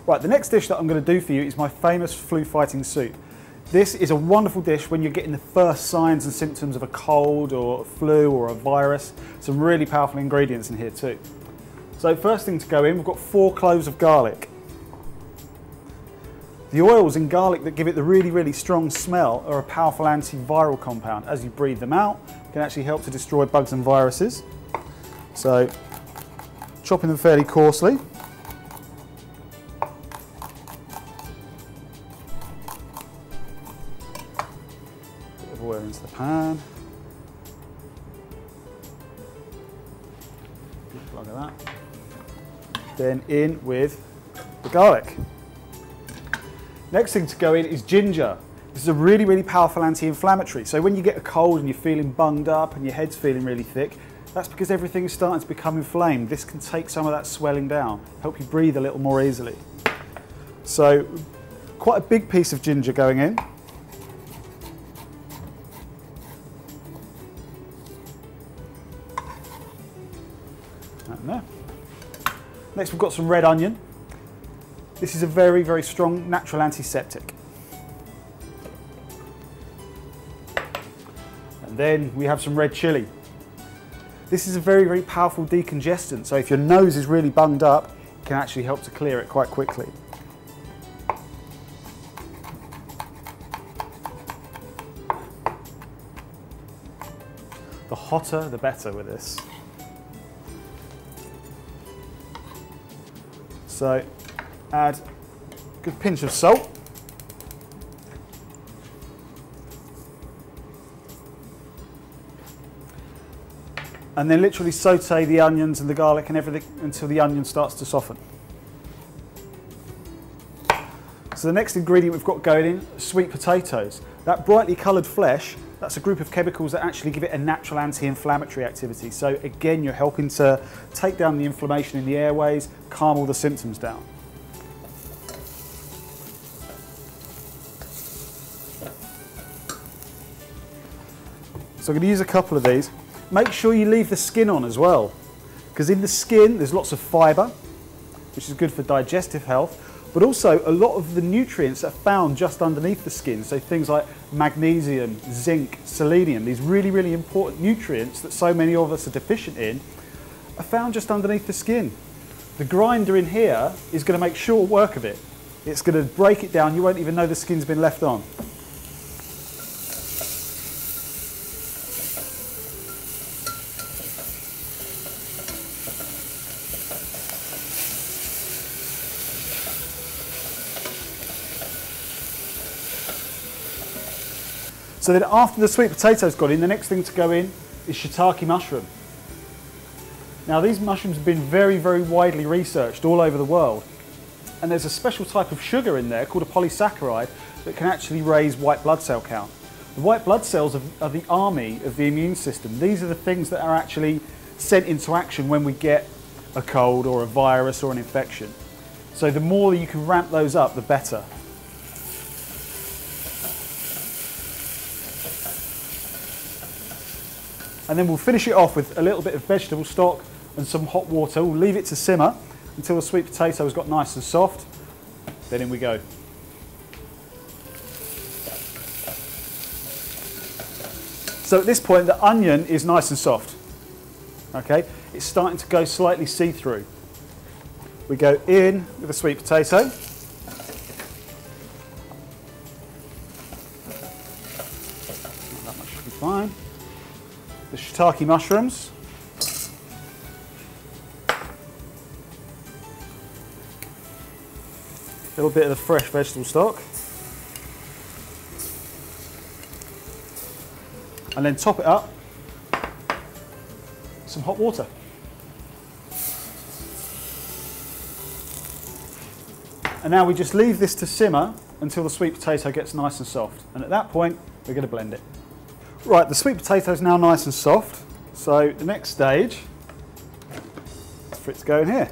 Right, the next dish that I'm going to do for you is my famous flu fighting soup. This is a wonderful dish when you're getting the first signs and symptoms of a cold or a flu or a virus. Some really powerful ingredients in here too. So first thing to go in, we've got 4 cloves of garlic. The oils in garlic that give it the really strong smell are a powerful antiviral compound. As you breathe them out, it can actually help to destroy bugs and viruses. So chopping them fairly coarsely. Oil into the pan. Good plug of that. Then in with the garlic. Next thing to go in is ginger. This is a really powerful anti-inflammatory. So when you get a cold and you're feeling bunged up and your head's feeling really thick, that's because everything is starting to become inflamed. This can take some of that swelling down, help you breathe a little more easily. So quite a big piece of ginger going in. There. Next we've got some red onion. This is a very strong natural antiseptic. And then we have some red chilli. This is a very powerful decongestant, so if your nose is really bunged up, it can actually help to clear it quite quickly. The hotter the better with this. So add a good pinch of salt. And then literally saute the onions and the garlic and everything until the onion starts to soften. So the next ingredient we've got going in, sweet potatoes. That brightly coloured flesh, that's a group of chemicals that actually give it a natural anti-inflammatory activity. So again, you're helping to take down the inflammation in the airways, calm all the symptoms down. So I'm going to use a couple of these. Make sure you leave the skin on as well, because in the skin there's lots of fibre, which is good for digestive health, but also a lot of the nutrients are found just underneath the skin. So things like magnesium, zinc, selenium, these really important nutrients that so many of us are deficient in, are found just underneath the skin. The grinder in here is going to make short work of it. It's going to break it down, you won't even know the skin's been left on. So then after the sweet potatoes got in, the next thing to go in is shiitake mushroom. Now these mushrooms have been very widely researched all over the world. And there's a special type of sugar in there called a polysaccharide that can actually raise white blood cell count. The white blood cells are the army of the immune system. These are the things that are actually sent into action when we get a cold or a virus or an infection. So the more you can ramp those up, the better. And then we'll finish it off with a little bit of vegetable stock and some hot water. We'll leave it to simmer until the sweet potato has got nice and soft. Then in we go. So at this point the onion is nice and soft. Okay, it's starting to go slightly see-through. We go in with the sweet potato. That much should be fine. The shiitake mushrooms. A little bit of the fresh vegetable stock. And then top it up with some hot water. And now we just leave this to simmer until the sweet potato gets nice and soft. And at that point, we're going to blend it. Right, the sweet potato is now nice and soft. So the next stage is for it to go in here.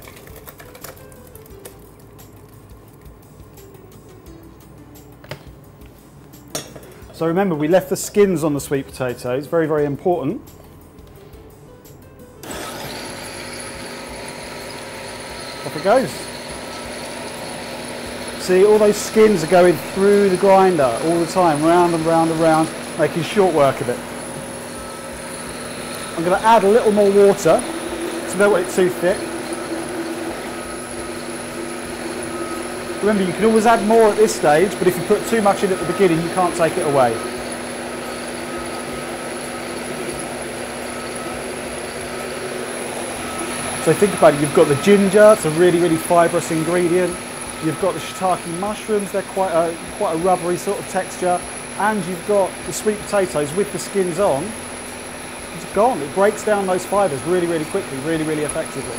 So remember, we left the skins on the sweet potatoes, very important. Off it goes. See, all those skins are going through the grinder all the time, round and round and round, making short work of it. I'm going to add a little more water, so I don't want it too thick. Remember, you can always add more at this stage, but if you put too much in at the beginning, you can't take it away. So think about it, you've got the ginger, it's a really, really fibrous ingredient. You've got the shiitake mushrooms, they're quite a rubbery sort of texture. And you've got the sweet potatoes with the skins on. It's gone, it breaks down those fibres really, really quickly, really, really effectively.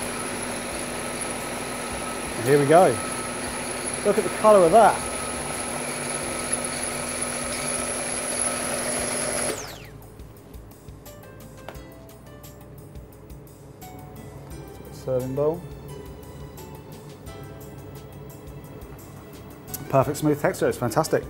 And here we go. Look at the colour of that. Serving bowl. Perfect smooth texture, it's fantastic.